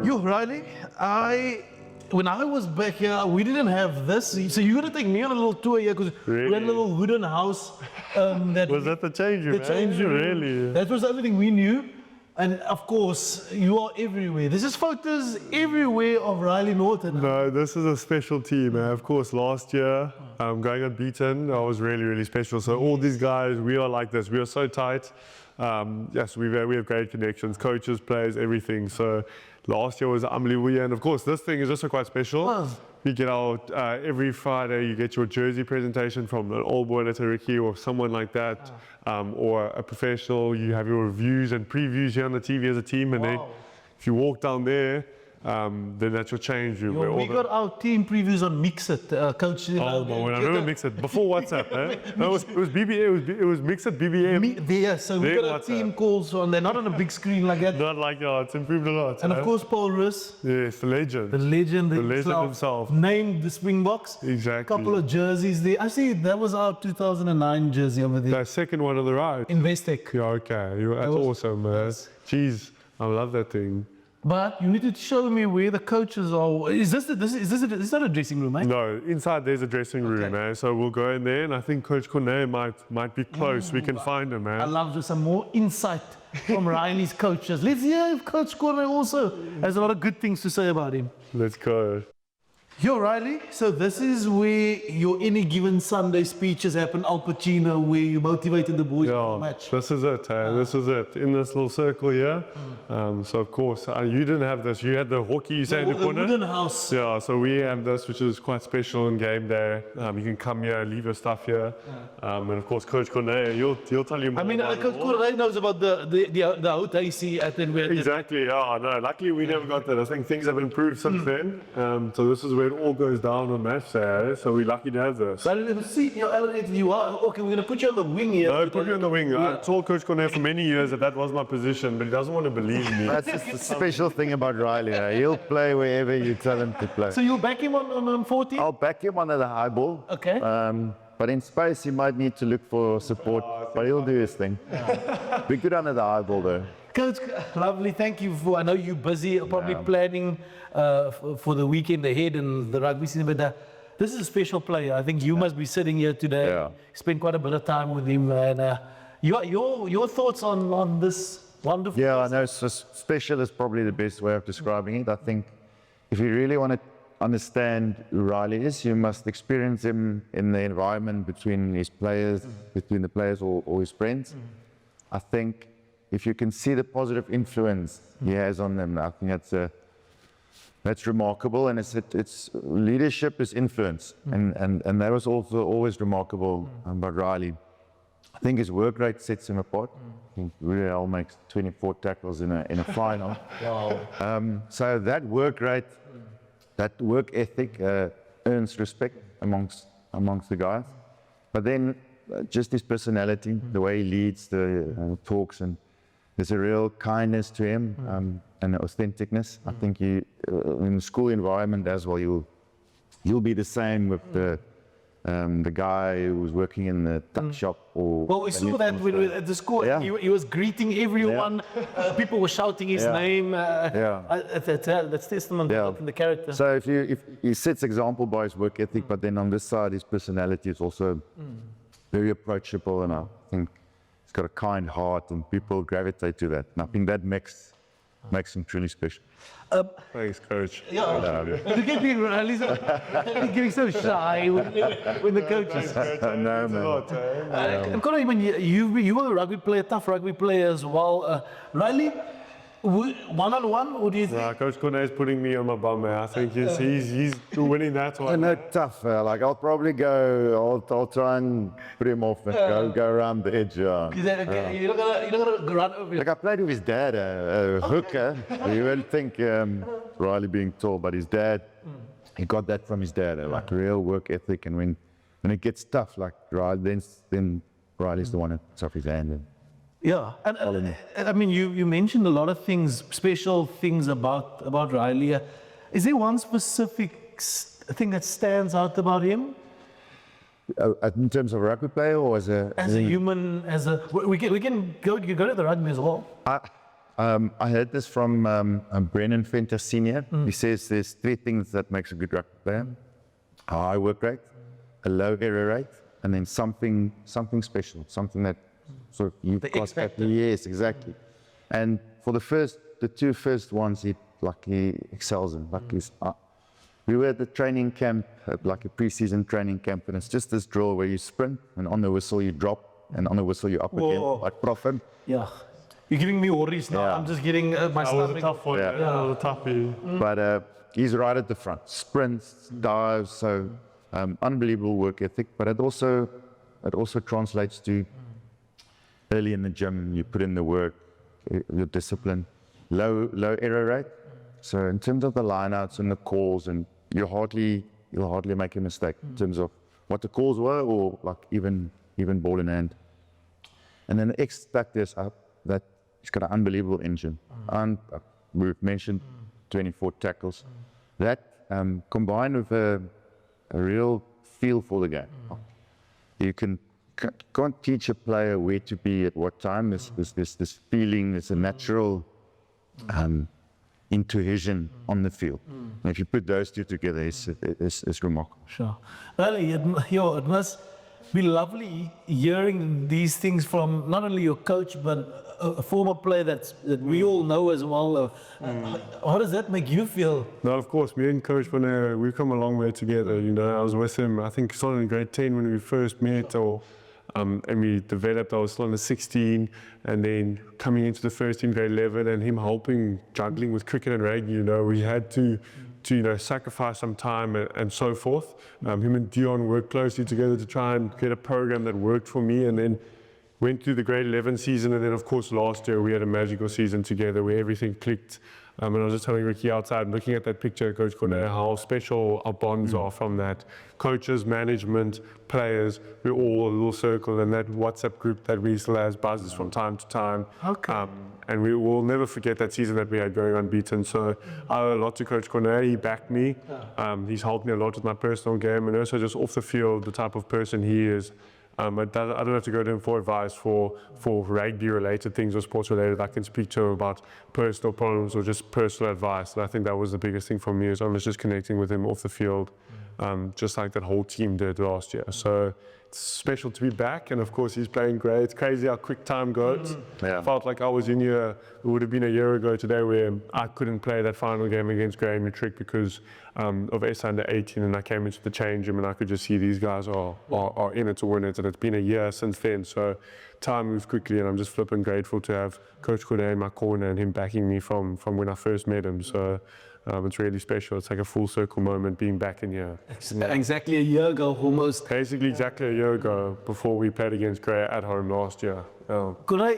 Yo, Riley, when I was back here, we didn't have this. So you're gonna take me on a little tour here because we had a little wooden house. Was that the change room? The change room. Really? That was everything we knew. And of course, you are everywhere. There's just photos everywhere of Riley Norton. No, this is a special team. Of course, last year, going unbeaten, that was really, really special. So all these guys, we are like this. We are so tight. Yes, we have great connections, coaches, players, everything. So last year was an unbelievable year. And of course, this thing is also quite special. Oh. We get out every Friday, you get your jersey presentation from an old boy at Ricky or someone like that, or a professional. You have your reviews and previews here on the TV as a team. And then if you walk down there, then that's your change room. We got our team previews on Mixit, Coach. Oh, I remember Mixit before WhatsApp. No, it was BBA. It was Mixit BBM. There, so we got our team calls on. They're not on a big screen like that. Not like that. It's improved a lot. And of course, Paul Roos. Yes, the legend. The legend himself. Named the Springboks. Exactly. Couple of jerseys there. I see that was our 2009 jersey over there. The second one on the right. Investec. Yeah, okay. That's awesome, man. Jeez, I love that thing. But you need to show me where the coaches are. Is this not a dressing room, eh? No, inside there's a dressing room, man. So we'll go in there, and I think Coach Corne might be close. We can find him, man. I love just some more insight from Riley's coaches. Let's hear if Coach Corne also has a lot of good things to say about him. Let's go. Yo, Riley, so this is where your any given Sunday speeches happen, Al Pacino, where you motivated the boys for the match. This is it, this is it. In this little circle here. So of course, you didn't have this. You had the hockey, you say in the corner. Wooden house. Yeah, so we have this, which is quite special in game day. You can come here, leave your stuff here. And of course, Coach Corne, he'll tell you more. I mean, Coach Corne knows about the out AC at the Exactly, yeah, no, luckily we never got that. I think things have improved since then. So this is where it all goes down on match day, so we're lucky to have this. But see, you are, okay, we're going to put you on the wing here. No, put you on the wing. I told Coach Corne for many years that was my position, but he doesn't want to believe me. That's just the special thing about Riley. He'll play wherever you tell him to play. So you'll back him on 14? I'll back him under the high ball. Okay. But in space, he might need to look for support, but he'll do his thing. Be good under the high ball, though. Coach, lovely. Thank you for. I know you're busy, probably planning for the weekend ahead and the rugby season, but this is a special player. I think you must be sitting here today. Yeah. Spend quite a bit of time with him, and your thoughts on this wonderful. Yeah, I know. So special is probably the best way of describing it. I think if you really want to understand who Riley is, you must experience him in the environment between his players, between the players or his friends. I think if you can see the positive influence he has on them, I think that's remarkable. And it's leadership is influence, and that was also always remarkable about Riley. I think his work rate sets him apart. I think Riley makes 24 tackles in a final. Wow. So that work rate, that work ethic earns respect amongst the guys. But then just his personality, the way he leads, the talks, and there's a real kindness to him and authenticness. I think in the school environment as well, you'll be the same with the guy who was working in the tuck shop. Well, we saw that at the school. Yeah. He was greeting everyone. Yeah. People were shouting his name. That's testament in the character. So if he sets example by his work ethic, but then on this side, his personality is also very approachable, and I think he's got a kind heart, and people gravitate to that. And I think that makes him truly special. Thanks, Coach. Yeah. Look at me, Riley's getting so shy when the coaches. No, man. Corne, you were a rugby player, tough rugby player as well. Riley, one-on-one, or do you think? Coach Corne is putting me on my bum, man. I think he's winning that one. No, tough. Like I'll probably go. I'll try and put him off and go around the edge. You're not gonna run over. Like I played with his dad, a hooker. You wouldn't think Riley being tall, but his dad, he got that from his dad. Like real work ethic, and when it gets tough, like Riley, then Riley's the one that's off his hand. Yeah, and I mean, you mentioned a lot of things, special things about Riley. Is there one specific thing that stands out about him? In terms of rugby player, or as a human, we can go to the rugby as well. I heard this from Brennan Fenter Senior. He says there's 3 things that makes a good rugby player: a high work rate, a low error rate, and then something special, something that sort of you've got. X factor. Yes, exactly. And for the 2 first ones, he excels in. We were at the training camp, like a pre-season training camp, and it's just this drill where you sprint, and on the whistle you drop, and on the whistle you up again, like Prophet. Yeah. You're giving me worries now. Yeah. I'm just getting my That was a stomach. tough one. Yeah. That was a toughie. But he's right at the front. Sprints, dives, so unbelievable work ethic. But it also translates to early in the gym, you put in the work, your discipline, low error rate. So in terms of the lineouts and the calls, and you'll hardly make a mistake in terms of what the calls were, or like even ball in hand. And then the X factor is up. That he's got an unbelievable engine. And we've mentioned 24 tackles. That combined with a real feel for the game. You can't teach a player where to be at what time. There's this feeling, there's a natural intuition on the field. And if you put those 2 together, it's remarkable. Sure. Riley, it must be lovely hearing these things from not only your coach, but a former player that we all know as well. How does that make you feel? No, of course, me and Coach Cornet, we've come a long way together. You know, I was with him, I think, started in grade 10 when we first met, and we developed. I was still under 16, and then coming into the first team, grade 11, and him helping juggling with cricket and rugby. You know, we had to sacrifice some time and so forth. Him and Dion worked closely together to try and get a program that worked for me, and then went through the grade 11 season, and then of course last year we had a magical season together where everything clicked. And I was just telling Ricky outside, looking at that picture, Coach Cornet, how special our bonds are from that. Coaches, management, players, we're all a little circle, and that WhatsApp group that we still has buzzes from time to time. Okay. And we will never forget that season that we had going unbeaten. So I owe a lot to Coach Cornet. He backed me. He's helped me a lot with my personal game, and also just off the field, the type of person he is. I don't have to go to him for advice for rugby-related things or sports-related. I can speak to him about personal problems or just personal advice. And I think that was the biggest thing for me, is I was just connecting with him off the field, just like that whole team did last year. So it's special to be back, and of course he's playing great. It's crazy how quick time goes. Yeah. Felt like I was in here, it would have been a year ago today, where I couldn't play that final game against Graham Matrick because of S under 18, and I came into the change room and I could just see these guys are in it to win it, and it's been a year since then. So time moves quickly, and I'm just flipping grateful to have Coach Cornet in my corner and him backing me from when I first met him. So it's really special. It's like a full circle moment being back in here. Exactly a year ago, almost. Basically exactly a year ago, before we played against Grey at home last year. Could I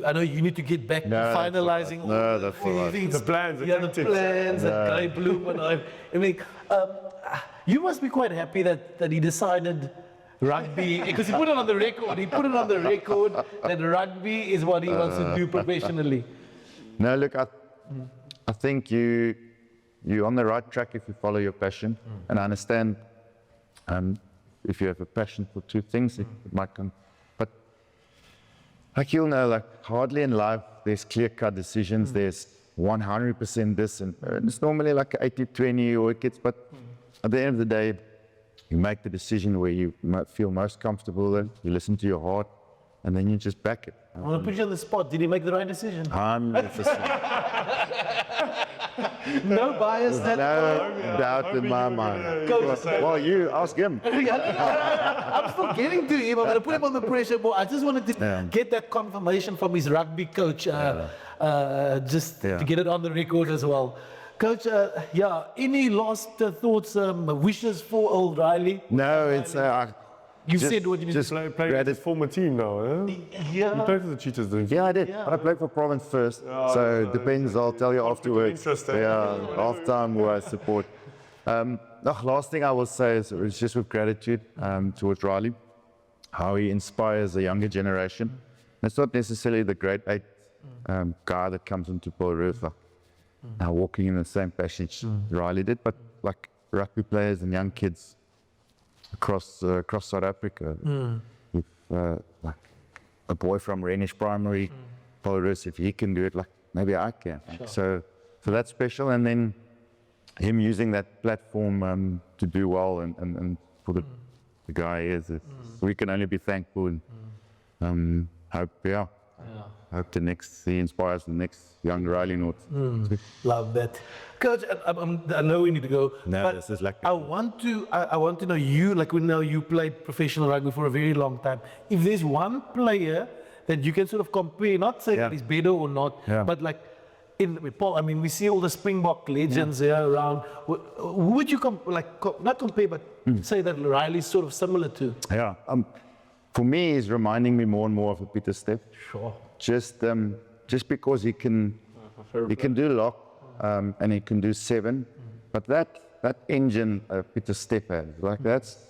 I know you need to get back to finalizing all that's all right. things. The plans, The plans, and Guy Bloom and I mean, you must be quite happy that he decided rugby, because he put it on the record. He put it on the record that rugby is what he wants to do professionally. No, look, I think you're on the right track if you follow your passion. And I understand if you have a passion for 2 things, it might come. But like you'll know, like hardly in life, there's clear-cut decisions. There's 100% this, and it's normally like 80-20 or it gets, but at the end of the day, you make the decision where you feel most comfortable in, you listen to your heart, and then you just back it. I want to put you on the spot. Did he make the right decision? 100%. No bias. No doubt in my mind. Well, you ask him. I'm still getting to him. I'm going to put him on the pressure more. I just wanted to get that confirmation from his rugby coach, just to get it on the record as well. Coach, any last thoughts, wishes for old Riley? No, it's You said what you need to Play with his former team now, eh? You played for the Cheetahs, didn't you? Yeah, I did. But I played for Province first, so it depends. I'll tell you afterwards. Interesting. Yeah, half-time was support. The last thing I will say is just with gratitude towards Riley, how he inspires the younger generation. It's not necessarily the grade 8 guy that comes into Paul Roos, now walking in the same passage Riley did, but like rugby players and young kids across South Africa. With, like a boy from Renish Primary Paul Roos, if he can do it, like maybe I can. So that's special. And then him using that platform to do well and for the guy he is, we can only be thankful and hope he inspires the next young Riley Norton. Love that. Coach, I know we need to go. No, but this is like I want to know you, like we know you played professional rugby for a very long time. If there's one player that you can sort of compare, not say that he's better or not, but like Paul, I mean, we see all the Springbok legends here around. Who would you not compare, but say that Riley's sort of similar to? Yeah. For me, he's reminding me more and more of a Peter Steph. Sure. Just because he can do lock and he can do 7, but that engine Peter Steph has, like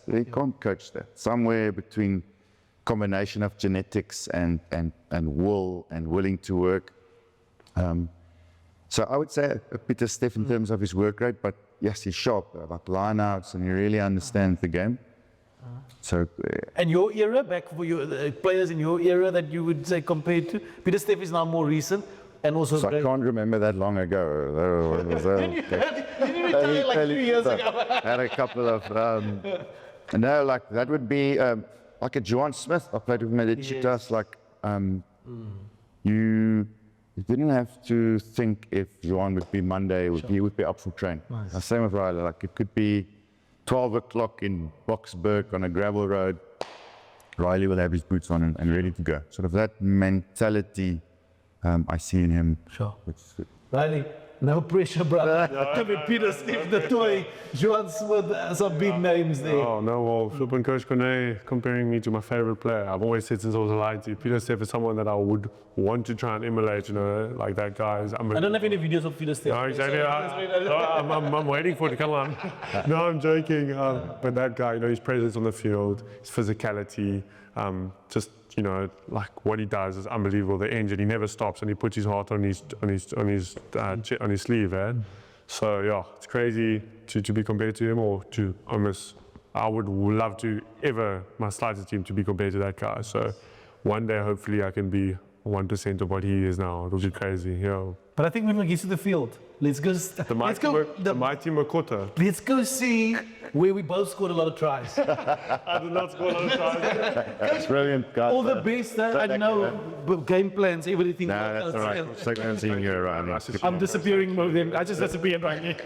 he can't coach that. Somewhere between combination of genetics and will and willing to work. So I would say Peter Steph in terms of his work rate, but yes, he's sharp, like lineouts, and he really understands the game. So. And your era, back for your players in your era that you would say compared to? Peter Steph is now more recent and also. So I can't remember that long ago. You retired like 3 years ago. Had a couple of. No, like that would be like a Johan Smith. I played with him at the Cheetahs. Like you didn't have to think if Johan would be Monday, he would be up for train. Nice. Same with Riley. Like it could be 12 o'clock in Boksburg on a gravel road. Riley will have his boots on and ready to go. Sort of that mentality I see in him. Sure. Riley, no pressure, brother. Peter Steph, the toy, Johan Smith, some big names there. Oh, no, well, Flip and Coach Corne comparing me to my favorite player. I've always said since I was a lighty, Peter Steph is someone that I would want to try and emulate, like that guy is unbelievable. I don't have any videos of Peter Steph. No, exactly. I'm waiting for it to come on. No, I'm joking. But that guy, his presence on the field, his physicality, just, like what he does is unbelievable. The engine, he never stops, and he puts his heart on his sleeve, eh? So yeah, it's crazy to be compared to him, or to almost. I would love to my slightest team to be compared to that guy. So one day, hopefully, I can be 1% of what he is now. It'll be crazy, yeah. But I think when we get to the field, let's go. The mighty Makota. Let's go see where we both scored a lot of tries. I did not score a lot of tries. That's brilliant, guys. All the best. I know game plans, everything. No, that's all right. Second seeing you around. I'm disappearing with them. I just disappeared right here.